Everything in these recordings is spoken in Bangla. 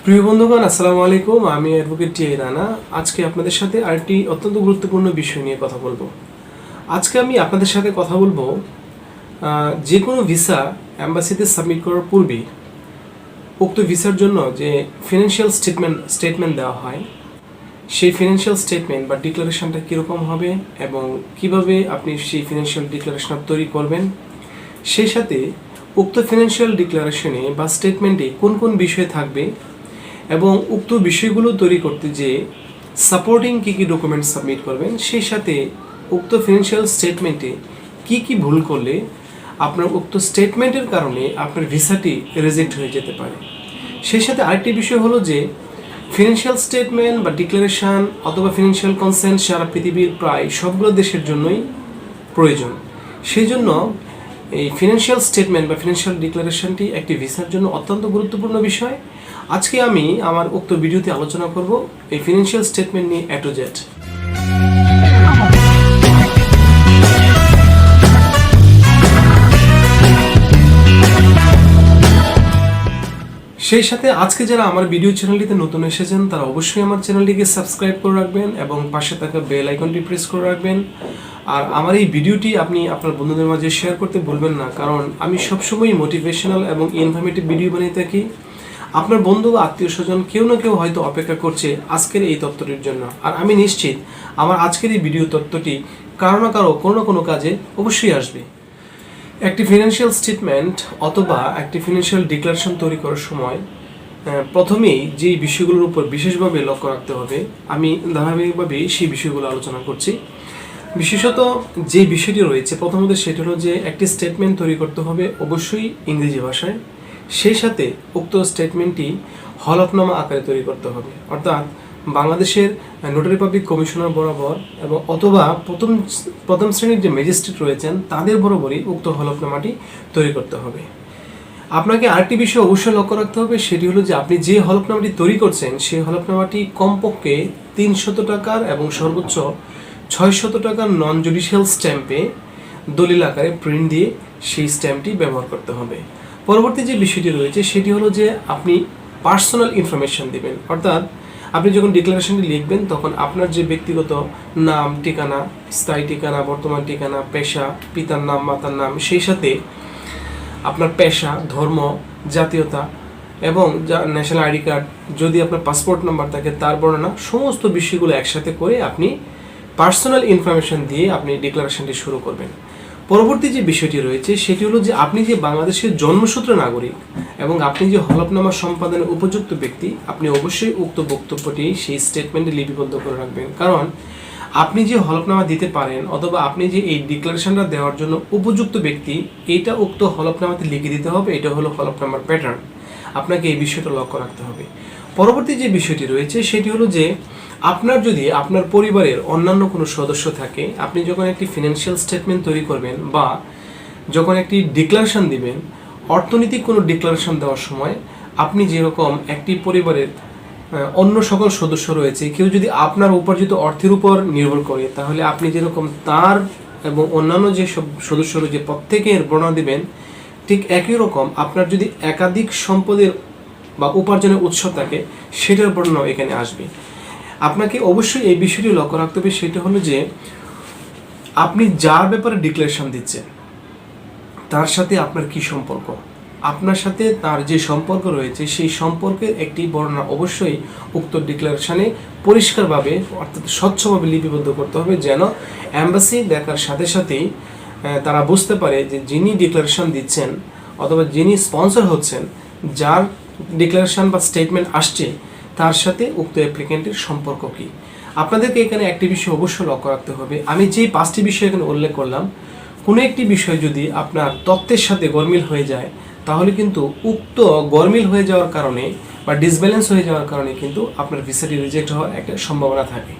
প্রিয় বন্ধুগণ, আসসালামু আলাইকুম। আমি অ্যাডভোকেট রানা। আজকে আপনাদের সাথে আরেকটি অত্যন্ত গুরুত্বপূর্ণ বিষয় নিয়ে কথা বলবো। আজকে আমি আপনাদের সাথে কথা বলবো যে কোনো ভিসা অ্যাম্বাসিতে সাবমিট করার পূর্বে উক্ত ভিসার জন্য যে ফিনান্সিয়াল স্টেটমেন্ট দেওয়া হয়, সেই ফিনান্সিয়াল স্টেটমেন্ট বা ডিক্লারেশনটা কীরকম হবে এবং কিভাবে আপনি সেই ফিনান্সিয়াল ডিক্লারেশনটা তৈরি করবেন, সেই সাথে উক্ত ফিনান্সিয়াল ডিক্লারেশনে বা স্টেটমেন্টে কোন কোন বিষয় থাকবে এবং উক্ত বিষয়গুলো তৈরি করতে যে সাপোর্টিং কী কী ডকুমেন্ট সাবমিট করবেন, সেই সাথে উক্ত ফিনান্সিয়াল স্টেটমেন্টে কী কী ভুল করলে আপনার উক্ত স্টেটমেন্টের কারণে আপনার ভিসাটি রিজেক্ট হয়ে যেতে পারে। সেই সাথে আরেকটি বিষয় হলো যে ফিনান্সিয়াল স্টেটমেন্ট বা ডিক্লারেশন অথবা ফিনান্সিয়াল কনসেন্ট সারা পৃথিবীর প্রায় সবগুলো দেশের জন্যই প্রয়োজন। সেই জন্য এই ফিনান্সিয়াল স্টেটমেন্ট বা ফিনান্সিয়াল ডিক্লারেশনটি একটি ভিসার জন্য অত্যন্ত গুরুত্বপূর্ণ বিষয়। আজকে আমি আমার উক্ত ভিডিওতে আলোচনা করব এই ফিনান্সিয়াল স্টেটমেন্ট নিয়ে A to Z। সেই সাথে আজকে যারা আমার ভিডিও চ্যানেলটিতে নতুন এসেছেন তারা অবশ্যই আমার চ্যানেলটিকে সাবস্ক্রাইব করে রাখবেন এবং পাশে থাকা বেল আইকনটি প্রেস করে রাখবেন। আর আমার এই ভিডিওটি আপনি আপনার বন্ধুদের মাঝে শেয়ার করতে ভুলবেন না, কারণ আমি সবসময় মোটিভেশনাল এবং ইনফরমেটিভ ভিডিও বানিয়ে থাকি। আপনার বন্ধু বা আত্মীয় স্বজন কেউ না কেউ হয়তো অপেক্ষা করছে আজকের এই তথ্যটির জন্য, আর আমি নিশ্চিত আমার আজকের এই ভিডিও তথ্যটি কারো না কারো কোনো না কোনো কাজে অবশ্যই আসবে। একটি ফিনান্সিয়াল স্টেটমেন্ট অথবা একটি ফিনান্সিয়াল ডিক্লারেশন তৈরি করার সময় প্রথমেই যেই বিষয়গুলোর উপর বিশেষভাবে লক্ষ্য রাখতে হবে, আমি ধারাবাহিকভাবে সেই বিষয়গুলো আলোচনা করছি। বিশেষত যে বিষয়টি রয়েছে প্রথমত সেটি হলো যে একটি স্টেটমেন্ট তৈরি করতে হবে অবশ্যই ইংরেজি ভাষায়। সেই সাথে উক্ত স্টেটমেন্টটি হলফনামা আকারে তৈরি করতে হবে, অর্থাৎ বাংলাদেশের নোটারি পাবলিক কমিশনার বরাবর এবং অথবা প্রথম শ্রেণীর যে ম্যাজিস্ট্রেট রয়েছেন তাদের বরাবরই উক্ত হলফনামাটি তৈরি করতে হবে। আপনাকে আরেকটি বিষয় অবশ্যই লক্ষ্য রাখতে হবে, সেটি হলো যে আপনি যে হলফনামাটি তৈরি করছেন সেই হলফনামাটি কমপক্ষে 300 টাকার এবং সর্বোচ্চ 600 টাকার নন জুডিশিয়াল স্ট্যাম্পে দলিল আকারে প্রিন্ট দিয়ে সেই স্ট্যাম্পটি ব্যবহার করতে হবে। পরবর্তী যে বিষয়টি রয়েছে সেটি হলো যে আপনি পার্সোনাল ইনফরমেশন দিবেন, অর্থাৎ আপনি যখন ডিক্লারেশনটি লিখবেন তখন আপনার যে ব্যক্তিগত নাম, ঠিকানা, স্থায়ী ঠিকানা, বর্তমান ঠিকানা, পেশা, পিতার নাম, মাতার নাম, সেই সাথে আপনার পেশা, ধর্ম, জাতীয়তা এবং ন্যাশনাল আইডি কার্ড, যদি আপনার পাসপোর্ট নাম্বার থাকে তার বর্ণনা, সমস্ত বিষয়গুলো একসাথে করে আপনি পার্সোনাল ইনফরমেশন দিয়ে আপনি ডিক্লারেশনটি শুরু করবেন। পরবর্তী যে বিষয়টি রয়েছে সেটি হলো যে আপনি যে বাংলাদেশের জন্মসূত্রে নাগরিক এবং আপনি যে হলফনামা সম্পাদনের উপযুক্ত ব্যক্তি, আপনি অবশ্যই উক্ত বক্তব্যটি সেই স্টেটমেন্টে লিপিবদ্ধ করে রাখবেন, কারণ আপনি যে হলফনামা দিতে পারেন অথবা আপনি যে এই ডিক্লারেশনটা দেওয়ার জন্য উপযুক্ত ব্যক্তি, এইটা উক্ত হলফনামাতে লিখে দিতে হবে। এটা হলো হলফনামার প্যাটার্ন, আপনাকে এই বিষয়টা লক্ষ্য রাখতে হবে। পরবর্তী যে বিষয়টি রয়েছে সেটি হলো যে আপনার যদি আপনার পরিবারের অন্যান্য কোনো সদস্য থাকে, আপনি যখন একটি ফিনান্সিয়াল স্টেটমেন্ট তৈরি করবেন বা যখন একটি ডিক্লারেশন দিবেন, অর্থনৈতিক কোনো ডিক্লারেশন দেওয়ার সময় আপনি যেরকম একটি পরিবারের অন্য সকল সদস্য রয়েছে, কেউ যদি আপনার উপার্জিত অর্থের উপর নির্ভর করে, তাহলে আপনি যেরকম তার এবং অন্যান্য যে সব সদস্য রয়েছে প্রত্যেকের বর্ণনা দিবেন, ঠিক একই রকম আপনার যদি একাধিক সম্পদের বা উপার্জনের উৎস থাকে সেটার বর্ণনাও এখানে আসবে। আপনাকে অবশ্যই এই বিষয়টি লক্ষ্য রাখতে হবে, সেটা হলো যে আপনি যার ব্যাপারে ডিক্লারেশন দিচ্ছেন তার সাথে আপনার কি সম্পর্ক, আপনার সাথে তার যে সম্পর্ক রয়েছে সেই সম্পর্কের একটি বর্ণনা অবশ্যই উক্ত ডিক্লারেশনে পরিষ্কারভাবে অর্থাৎ স্বচ্ছভাবে লিপিবদ্ধ করতে হবে, যেন অ্যাম্বাসি দেখার সাথে সাথেই তারা বুঝতে পারে যে যিনি ডিক্লারেশন দিচ্ছেন অথবা যিনি স্পন্সর হচ্ছেন, যার ডিক্লারেশন বা স্টেটমেন্ট আসছে তার সাথে উক্ত অ্যাপ্লিকেন্টের সম্পর্ক কী। আপনাদেরকে এখানে একটি বিষয় অবশ্যই লক্ষ্য রাখতে হবে, আমি যেই 5টি বিষয় এখানে উল্লেখ করলাম, কোনো একটি বিষয় যদি আপনার তথ্যের সাথে গরমিল হয়ে যায় তাহলে কিন্তু উক্ত গরমিল হয়ে যাওয়ার কারণে বা ডিসব্যালেন্স হয়ে যাওয়ার কারণে কিন্তু আপনার ভিসাটি রিজেক্ট হওয়ার একটা সম্ভাবনা থাকে।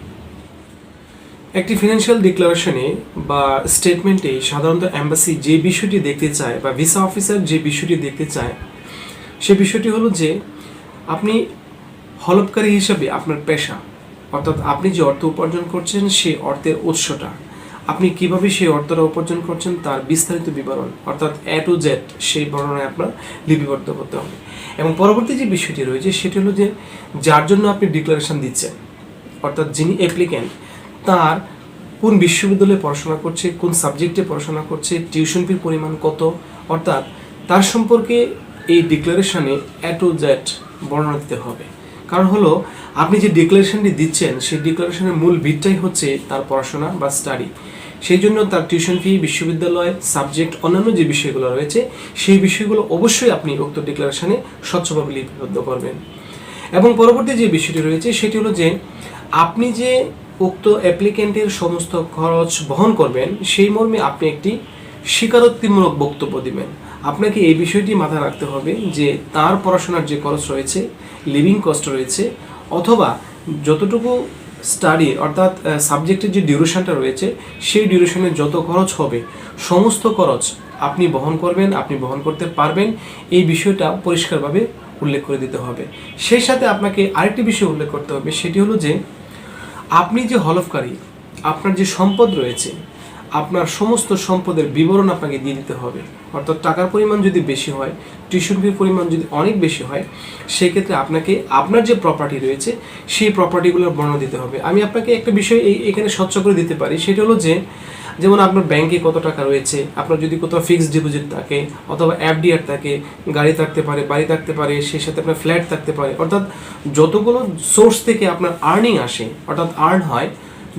একটি ফিনান্সিয়াল ডিক্লারেশনে বা স্টেটমেন্টে সাধারণত অ্যাম্বাসি যে বিষয়টি দেখতে চায় বা ভিসা অফিসার যে বিষয়টি দেখতে চায় সে বিষয়টি হলো যে আপনি হলফকারী হিসাবে আপনার পেশা, অর্থাৎ আপনি যে অর্থ উপার্জন করছেন সেই অর্থের উৎসটা, আপনি কিভাবে সেই অর্থটা উপার্জন করছেন তার বিস্তারিত বিবরণ অর্থাৎ A to Z সেই বর্ণনায় আপনার লিপিবদ্ধ করতে হবে। এবং পরবর্তী যে বিষয়টি রয়েছে সেটি হলো যে যার জন্য আপনি ডিক্লারেশন দিচ্ছেন অর্থাৎ যিনি অ্যাপ্লিক্যান্ট তার কোন বিশ্ববিদ্যালয়ে পড়াশোনা করছে, কোন সাবজেক্টে পড়াশোনা করছে, টিউশন ফির পরিমাণ কত, অর্থাৎ তার সম্পর্কে এই ডিক্লারেশনে A to Z বর্ণনা দিতে হবে। কারণ হলো আপনি যে ডিক্লারেশনটি দিচ্ছেন সেই ডিক্লারেশনের মূল ভিতটাই হচ্ছে তার পড়াশোনা বা স্টাডি। সেই জন্য তার টিউশন ফি, বিশ্ববিদ্যালয়, সাবজেক্ট, অন্যান্য যে বিষয়গুলো রয়েছে সেই বিষয়গুলো অবশ্যই আপনি উক্ত ডিক্লারেশনে স্বচ্ছভাবে লিপিবদ্ধ করবেন। এবং পরবর্তী যে বিষয়টি রয়েছে সেটি হলো যে আপনি যে উক্ত অ্যাপ্লিক্যান্টের সমস্ত খরচ বহন করবেন সেই মর্মে আপনি একটি স্বীকারোক্তিমূলক বক্তব্য দিবেন। আপনাকে এই বিষয়টি মাথায় রাখতে হবে যে তার পড়াশোনার যে খরচ রয়েছে, লিভিং কস্ট রয়েছে, অথবা যতটুকু স্টাডি অর্থাৎ সাবজেক্টের যে ডিউরেশনটা রয়েছে সেই ডিউরেশনের যত খরচ হবে সমস্ত খরচ আপনি বহন করবেন, আপনি বহন করতে পারবেন, এই বিষয়টা পরিষ্কারভাবে উল্লেখ করে দিতে হবে। সেই সাথে আপনাকে আরেকটি বিষয় উল্লেখ করতে হবে, সেটি হলো যে আপনি যে হলফকারী, আপনার যে সম্পদ রয়েছে, আপনার সমস্ত সম্পদের বিবরণ আপনাকে দিয়ে দিতে হবে। অর্থাৎ টাকার পরিমাণ যদি বেশি হয়, টিউশন ফির পরিমাণ যদি অনেক বেশি হয়, সেই ক্ষেত্রে আপনাকে আপনার যে প্রপার্টি রয়েছে সেই প্রপার্টিগুলোর বর্ণনা দিতে হবে। আমি আপনাকে একটা বিষয় এখানে স্বচ্ছ করে দিতে পারি, সেটা হলো যে যেমন আপনার ব্যাংকে কত টাকা রয়েছে, আপনার যদি কোথাও ফিক্সড ডিপোজিট থাকে অথবা এফডিআর থাকে, গাড়ি থাকতে পারে, বাড়ি থাকতে পারে, সেই সাথে আপনার ফ্ল্যাট থাকতে পারে, অর্থাৎ যতগুলো সোর্স থেকে আপনার আর্নিং আসে অর্থাৎ আর্ন হয়,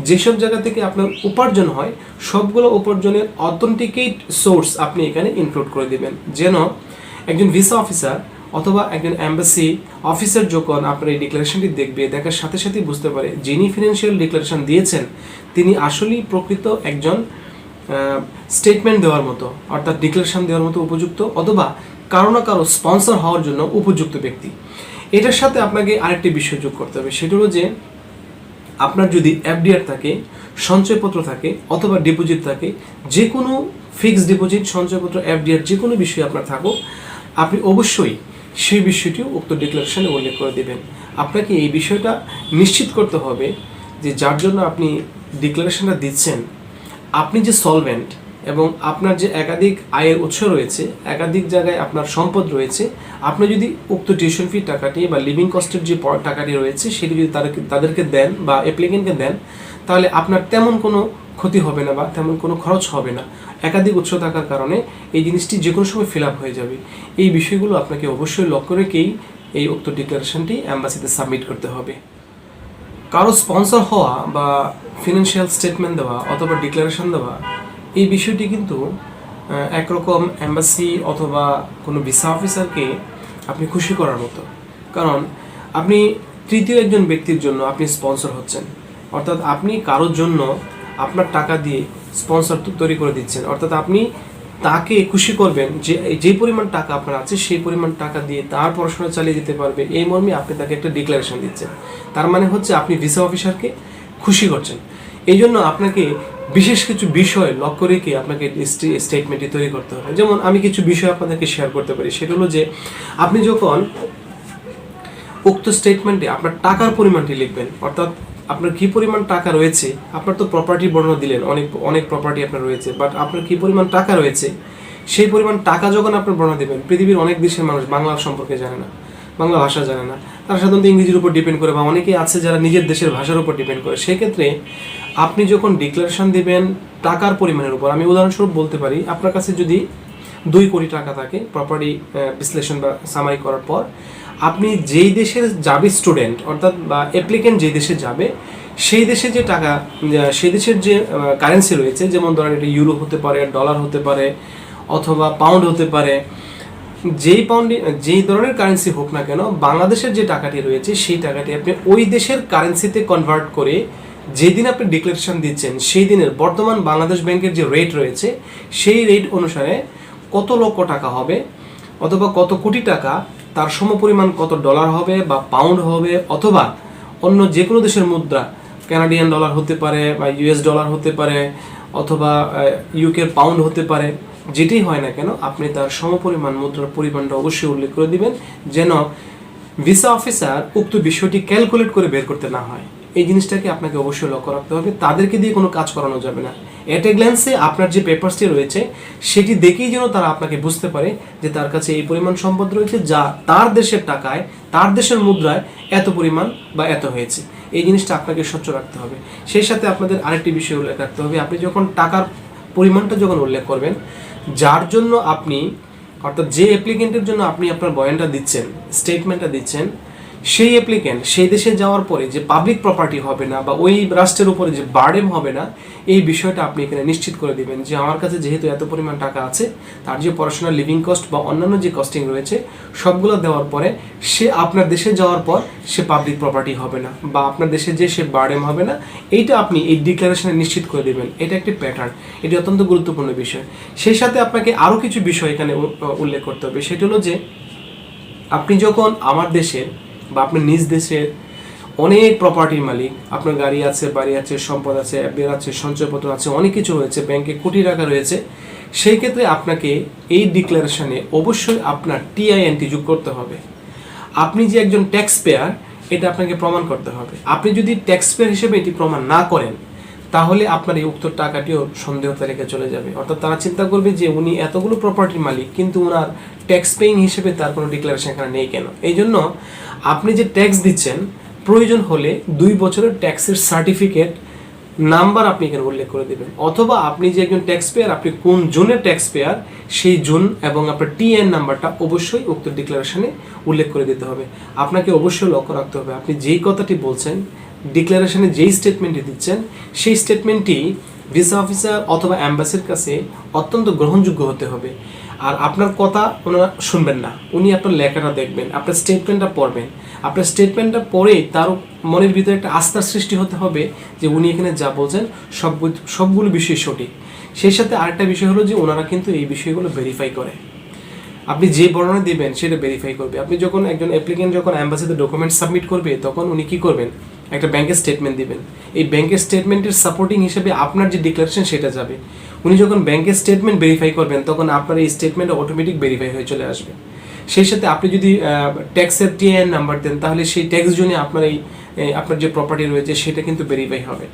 যেসব জায়গা থেকে আপনার উপার্জন হয় সবগুলো উপার্জনের অথেন্টিকেট সোর্স আপনি এখানে ইনক্লুড করে দেবেন। যেন একজন ভিসা অফিসার অথবা একজন এম্বাসি অফিসার যখন আপনার এই ডিক্লারেশনটি দেখবে, দেখার সাথে সাথেই বুঝতে পারে যিনি ফিনান্সিয়াল ডিক্লারেশন দিয়েছেন তিনি আসলেই প্রকৃত একজন স্টেটমেন্ট দেওয়ার মতো অর্থাৎ ডিক্লারেশন দেওয়ার মতো উপযুক্ত, অথবা কারো না কারো স্পন্সর হওয়ার জন্য উপযুক্ত ব্যক্তি। এটার সাথে আপনাকে আরেকটি বিষয় যোগ করতে হবে, সেটা হলো যে আপনার যদি এফডিআর থাকে, সঞ্চয়পত্র থাকে অথবা ডিপোজিট থাকে, যে কোনো ফিক্সড ডিপোজিট, সঞ্চয়পত্র, এফডিআর যে কোনো বিষয় আপনার থাকুক, আপনি অবশ্যই সেই বিষয়টিও উক্ত ডিক্লারেশনে উল্লেখ করে দেবেন। আপনাকে এই বিষয়টা নিশ্চিত করতে হবে যে যার জন্য আপনি ডিক্লারেশনটা দিচ্ছেন আপনি যে সলভেন্ট এবং আপনার যে একাধিক আয়ের উৎস রয়েছে, একাধিক জায়গায় আপনার সম্পদ রয়েছে, আপনি যদি উক্ত টিউশন ফি টাকাটি বা লিভিং কস্টের যে টাকাটি রয়েছে সেটি যদি তাদেরকে দেন বা অ্যাপ্লিকেন্টকে দেন, তাহলে আপনার তেমন কোনো ক্ষতি হবে না বা তেমন কোনো খরচ হবে না। একাধিক উৎস থাকার কারণে এই জিনিসটি যে কোনো সময় ফিল আপ হয়ে যাবে। এই বিষয়গুলো আপনাকে অবশ্যই লক্ষ্য রেখেই এই উক্ত ডিক্লারেশনটি অ্যাম্বাসিতে সাবমিট করতে হবে। কারো স্পন্সর হওয়া বা ফিনান্সিয়াল স্টেটমেন্ট দেওয়া অথবা ডিক্লারেশন দেওয়া, এই বিষয়টি কিন্তু একরকম অ্যাম্বাসি অথবা কোনো ভিসা অফিসারকে আপনি খুশি করার মতো। কারণ আপনি তৃতীয় একজন ব্যক্তির জন্য আপনি স্পন্সর হচ্ছেন, অর্থাৎ আপনি কারোর জন্য আপনার টাকা দিয়ে স্পন্সর তৈরি করে দিচ্ছেন, অর্থাৎ আপনি তাকে খুশি করবেন যে পরিমাণ টাকা আপনার আছে সেই পরিমাণ টাকা দিয়ে তার পড়াশোনা চালিয়ে যেতে পারবে, এই মর্মে আপনি তাকে একটা ডিক্লারেশন দিচ্ছেন। তার মানে হচ্ছে আপনি ভিসা অফিসারকে খুশি করছেন। এই জন্য আপনাকে বিশেষ কিছু বিষয় লক্ষ্য রেখে আপনাকে স্টেটমেন্টটি তৈরি করতে হবে। যেমন আমি কিছু বিষয় আপনাদেরকে শেয়ার করতে পারি, সেটা হলো যে আপনি যখন উক্ত স্টেটমেন্টে আপনার টাকার পরিমাণটি লিখবেন, অর্থাৎ আপনার কী পরিমাণ টাকা রয়েছে, আপনার তো প্রপার্টি বর্ণনা দিলেন, অনেক প্রপার্টি আপনার রয়েছে, বাট আপনার কী পরিমাণ টাকা রয়েছে সেই পরিমাণ টাকা যখন আপনার বর্ণনা দেবেন, পৃথিবীর অনেক দেশের মানুষ বাংলা সম্পর্কে জানে না, বাংলা ভাষা জানে না, তারা সাধারণত ইংরেজির উপর ডিপেন্ড করে বা অনেকেই আছে যারা নিজের দেশের ভাষার উপর ডিপেন্ড করে। সেক্ষেত্রে আপনি যখন ডিক্লারেশন দিবেন টাকার পরিমাণের উপর, আমি উদাহরণস্বরূপ বলতে পারি আপনার কাছে যদি 2 কোটি টাকা থাকে প্রপার্টি বিশ্লেষণ বা সামারি করার পর, আপনি যেই দেশের যাবে স্টুডেন্ট অর্থাৎ বা অ্যাপ্লিকেন্ট যেই দেশে যাবে সেই দেশে যে টাকা, সেই দেশের যে কারেন্সি রয়েছে, যেমন ধরেন এটা ইউরো হতে পারে, ডলার হতে পারে অথবা পাউন্ড হতে পারে, যেই ধরনের কারেন্সি হোক না কেন, বাংলাদেশের যে টাকাটি রয়েছে সেই টাকাটি আপনি ওই দেশের কারেন্সিতে কনভার্ট করে যেদিন আপনি ডিক্লারেশন দিচ্ছেন সেই দিনের বর্তমান বাংলাদেশ ব্যাংকের যে রেট রয়েছে সেই রেট অনুসারে কত লক্ষ টাকা হবে অথবা কত কোটি টাকা, তার সমপরিমাণ কত ডলার হবে বা পাউন্ড হবে অথবা অন্য যে কোনো দেশের মুদ্রা, কানাডিয়ান ডলার হতে পারে বা ইউএস ডলার হতে পারে অথবা ইউকের পাউন্ড হতে পারে, যেটাই হয় না কেন আপনি তার সমপরিমাণ মুদ্রার পরিমাণটা অবশ্যই উল্লেখ করে দিবেন, যেন ভিসা অফিসার উক্ত বিষয়টি ক্যালকুলেট করে বের করতে না হয়। এই জিনিসটাকে আপনাকে অবশ্যই লক্ষ্য রাখতে হবে। তাদেরকে দিয়ে কোনো কাজ করানো যাবে না। এট এ গ্ল্যান্সে আপনার যে পেপারসটি রয়েছে সেটি দেখেই যেন তারা আপনাকে বুঝতে পারে যে তার কাছে এই পরিমাণ সম্পদ রয়েছে, যা তার দেশের টাকায়, তার দেশের মুদ্রায় এত পরিমাণ বা এত হয়েছে। এই জিনিসটা আপনাকে স্বচ্ছ রাখতে হবে। সেই সাথে আপনাদের আরেকটি বিষয় উল্লেখ রাখতে হবে, আপনি যখন টাকার পরিমাণটা যখন উল্লেখ করবেন, যার জন্য আপনি, অর্থাৎ যে অ্যাপ্লিকেন্টের জন্য আপনি আপনার বয়ানটা দিচ্ছেন, স্টেটমেন্টটা দিচ্ছেন, সেই অ্যাপ্লিকেন্ট সেই দেশে যাওয়ার পরে যে পাবলিক প্রপার্টি হবে না বা ওই রাষ্ট্রের উপরে যে বার্ডেন হবে না, এই বিষয়টা আপনি এখানে নিশ্চিত করে দিবেন যে আমার কাছে যেহেতু এত পরিমাণ টাকা আছে, তার যে পড়াশোনার লিভিং কস্ট বা অন্যান্য যে কস্টিং রয়েছে সবগুলো দেওয়ার পরে সে আপনার দেশে যাওয়ার পর সে পাবলিক প্রপার্টি হবে না বা আপনার দেশে যে সে বার্ডেন হবে না, এইটা আপনি এই ডিক্লারেশনে নিশ্চিত করে দেবেন। এটা একটি প্যাটার্ন, এটি অত্যন্ত গুরুত্বপূর্ণ বিষয়। সেই সাথে আপনাকে আরও কিছু বিষয় এখানে উল্লেখ করতে হবে। সেটা হলো যে আপনি যখন আমার দেশের বা আপনার নিজ দেশের অনেক প্রপার্টির মালিক, আপনার গাড়ি আছে, বাড়ি আছে, সম্পদ আছে, এফডিআর আছে, সঞ্চয়পত্র আছে, অনেক কিছু রয়েছে, ব্যাংকে কোটি টাকা রয়েছে, সেই ক্ষেত্রে আপনাকে এই ডিক্লারেশনে অবশ্যই আপনার টিআইএনটি যোগ করতে হবে। আপনি যে একজন ট্যাক্স পেয়ার এটা আপনাকে প্রমাণ করতে হবে। আপনি যদি ট্যাক্স পেয়ার হিসেবে এটি প্রমাণ না করেন, তাহলে আপনার এই উক্ত টাকাটিও সন্দেহ তালিকায় চলে যাবে। অর্থাৎ তারা চিন্তা করবে যে উনি এতগুলো প্রপার্টির মালিক, কিন্তু ওনার ট্যাক্স পেইং হিসেবে তার কোনো ডিক্লারেশন এখানে নেই কেন। এই জন্য আপনি যে ট্যাক্স দিচ্ছেন, প্রয়োজন হলে 2 বছরের ট্যাক্সের সার্টিফিকেট নাম্বার আপনি এখানে উল্লেখ করে দেবেন, অথবা আপনি যে একজন ট্যাক্স পেয়ার, আপনি কোন জোনের ট্যাক্স পেয়ার সেই জোন এবং আপনার টিএন নাম্বারটা অবশ্যই উক্ত ডিক্লারেশনে উল্লেখ করে দিতে হবে। আপনাকে অবশ্যই লক্ষ্য রাখতে হবে আপনি যেই কথাটি বলছেন, ডিক্লারেশনে যেই স্টেটমেন্টটি দিচ্ছেন, সেই স্টেটমেন্টটি ভিসা অফিসার অথবা অ্যাম্বাসির কাছে অত্যন্ত গ্রহণযোগ্য হতে হবে। আর আপনার কথা ওনারা শুনবেন না, উনি আপনার লেখাটা দেখবেন, আপনার স্টেটমেন্টটা পড়বেন। আপনার স্টেটমেন্টটা পড়ে তার মনের ভিতরে একটা আস্থার সৃষ্টি হতে হবে যে উনি এখানে যা বলছেন সবগুলো বিষয় সঠিক। সেই সাথে আরেকটা বিষয় হলো যে ওনারা কিন্তু এই বিষয়গুলো ভেরিফাই করে। আপনি যে বর্ণনা দিবেন সেটা ভেরিফাই করবে। আপনি যখন একজন অ্যাপ্লিকেন্ট যখন অ্যাম্বাসিতে ডকুমেন্ট সাবমিট করবে, তখন উনি কি করবেন, একটা ব্যাংকের স্টেটমেন্ট দিবেন। এই ব্যাংকের স্টেটমেন্টের সাপোর্টিং হিসেবে আপনার যে ডিক্লারেশন সেটা যাবে। উনি যখন ব্যাংকের স্টেটমেন্ট ভেরিফাই করবেন, তখন আপনার এই স্টেটমেন্ট অটোমেটিক ভেরিফাই হয়ে চলে আসবে। সেই সাথে আপনি যদি ট্যাক্সের টিআইএন নাম্বার দেন, তাহলে সেই ট্যাক্স জন্য আপনার আপনার যে প্রপার্টি রয়েছে সেটা কিন্তু ভেরিফাই হবে।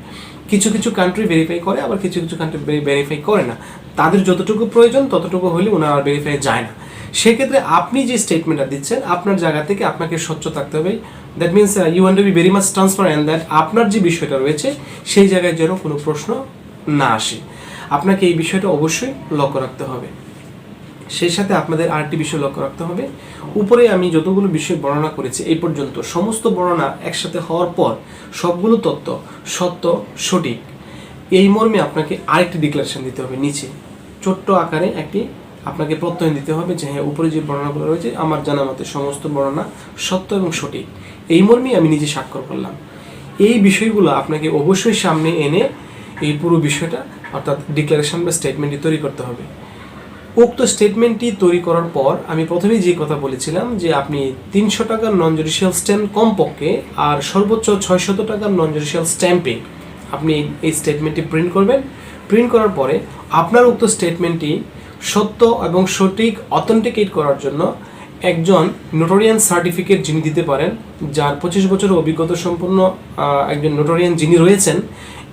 কিছু কিছু কান্ট্রি ভেরিফাই করে, আবার কিছু কিছু কান্ট্রি ভেরিফাই করে না। তাদের যতটুকু প্রয়োজন ততটুকু হলে ওনার আর ভেরিফাই যায় না। সেক্ষেত্রে আপনি যে স্টেটমেন্টটা দিচ্ছেন, আপনার জায়গা থেকে আপনাকে স্বচ্ছ থাকতে হবে। That means you want to be very much transparent that আপনার যে বিষয়টা রয়েছে সেই জায়গায় যেন কোনো প্রশ্ন না আসে। আপনাকে এই বিষয়টা অবশ্যই লক্ষ্য রাখতে হবে। সেই সাথে আপনাদের আরেকটি বিষয় লক্ষ্য রাখতে হবে, উপরে আমি যতগুলো বিষয় বর্ণনা করেছি এই পর্যন্ত, সমস্ত বর্ণনা একসাথে হওয়ার পর সবগুলো তথ্য সত্য, সঠিক, এই মর্মে আপনাকে আরেকটি ডিক্লারেশন দিতে হবে। নিচে ছোট্ট আকারে একটি আপনাকে প্রত্যয় দিতে হবে যে হ্যাঁ, উপরে যে বর্ণনাগুলো রয়েছে আমার জানা মতে সমস্ত বর্ণনা সত্য এবং সঠিক, এই মর্মেই আমি নিজে স্বাক্ষর করলাম। এই বিষয়গুলো আপনাকে অবশ্যই সামনে এনে এই পুরো বিষয়টা, অর্থাৎ ডিক্লারেশন বা স্টেটমেন্টটি তৈরি করতে হবে। উক্ত স্টেটমেন্টটি তৈরি করার পর আমি প্রথমেই যে কথা বলেছিলাম যে আপনি 300 টাকার নন জুডিশিয়াল স্ট্যাম্প কমপক্ষে আর সর্বোচ্চ 600 টাকার নন জুডিশিয়াল স্ট্যাম্পে আপনি এই স্টেটমেন্টটি প্রিন্ট করবেন। প্রিন্ট করার পরে আপনার উক্ত স্টেটমেন্টটি সত্য এবং সঠিক অথেন্টিকেট করার জন্য একজন নোটারিয়ান সার্টিফিকেট যিনি দিতে পারেন, যার 25 বছরের অভিজ্ঞতা সম্পন্ন একজন নোটারিয়ান যিনি রয়েছেন,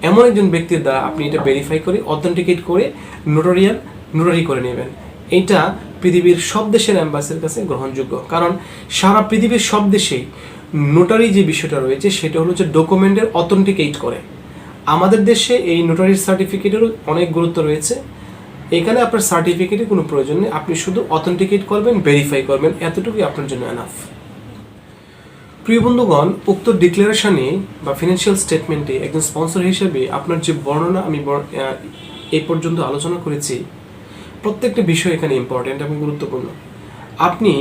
এমন একজন ব্যক্তির দ্বারা আপনি এটা ভেরিফাই করে অথেন্টিকেট করে নোটারি করে নেবেন। এইটা পৃথিবীর সব দেশের অ্যাম্বাসির কাছে গ্রহণযোগ্য, কারণ সারা পৃথিবীর সব দেশেই নোটারি যে বিষয়টা রয়েছে সেটা হলো যে ডকুমেন্টের অথেন্টিকেট করে। আমাদের দেশে এই নোটারির সার্টিফিকেটেরও অনেক গুরুত্ব রয়েছে। এখানে আপনার সার্টিফিকেটের কোনো প্রয়োজন নেই, আপনি শুধু অথেন্টিকেট করবেন, ভেরিফাই করবেন, এতটুকুই আপনার জন্য এনাফ। প্রিয় বন্ধুগণ, উক্ত ডিক্লারেশনে বা ফিনান্সিয়াল স্টেটমেন্টে একজন স্পন্সর হিসেবে আপনার যে বর্ণনা আমি এই পর্যন্ত আলোচনা করেছি, প্রত্যেকটা বিষয় এখানে ইম্পর্টেন্ট এবং গুরুত্বপূর্ণ। আপনি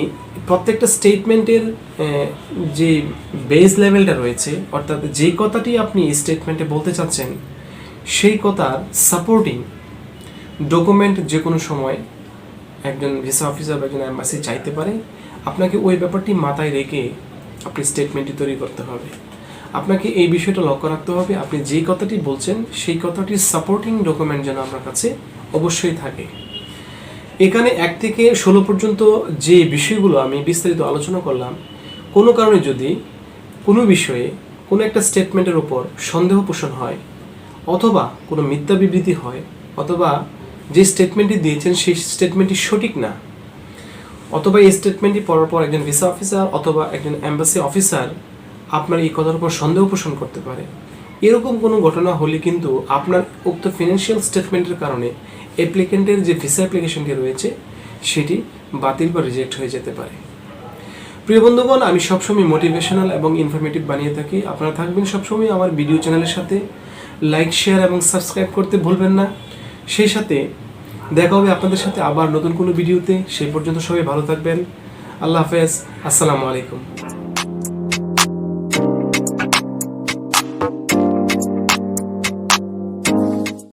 প্রত্যেকটা স্টেটমেন্টের যে বেস লেভেলটা রয়েছে, অর্থাৎ যে কথাটি আপনি স্টেটমেন্টে বলতে চাচ্ছেন সেই কথার সাপোর্টিং ডকুমেন্ট যে কোনো সময় একজন ভিসা অফিসার বা একজন অ্যাম্বাসি চাইতে পারে। আপনাকে ওই ব্যাপারটি মাথায় রেখে আপনি স্টেটমেন্টটি তৈরি করতে হবে। আপনাকে এই বিষয়টা লক্ষ্য রাখতে হবে, আপনি যে কথাটি বলছেন সেই কথাটির সাপোর্টিং ডকুমেন্ট যেন আপনার কাছে অবশ্যই থাকে। এখানে 1 থেকে 16 পর্যন্ত যে বিষয়গুলো আমি বিস্তারিত আলোচনা করলাম, কোনো কারণে যদি কোনো বিষয়ে কোনো একটা স্টেটমেন্টের উপর সন্দেহ পোষণ হয়, অথবা কোনো মিথ্যা বিবৃতি হয়, অথবা যে স্টেটমেন্টটি দিয়েছেন সেই স্টেটমেন্টটি সঠিক না, অথবা এই স্টেটমেন্টটি পড়ার পর একজন ভিসা অফিসার অথবা একজন এম্বাসি অফিসার আপনার এই কথার উপর সন্দেহ পোষণ করতে পারে, এরকম কোনো ঘটনা হলে কিন্তু আপনার উক্ত ফিনান্সিয়াল স্টেটমেন্টের কারণে অ্যাপ্লিকেন্টের যে ভিসা অ্যাপ্লিকেশনটি রয়েছে সেটি বাতিল বা রিজেক্ট হয়ে যেতে পারে। প্রিয় বন্ধুগণ, আমি সবসময় মোটিভেশনাল এবং ইনফরমেটিভ বানিয়ে থাকি। আপনারা থাকবেন সবসময় আমার ভিডিও চ্যানেলের সাথে। লাইক, শেয়ার এবং সাবস্ক্রাইব করতে ভুলবেন না। সেই সাথে দেখা হবে আপনাদের সাথে আবার নতুন কোনো ভিডিওতে। সেই পর্যন্ত সবাই ভালো থাকবেন। আল্লাহ হাফেজ। আসসালামু আলাইকুম।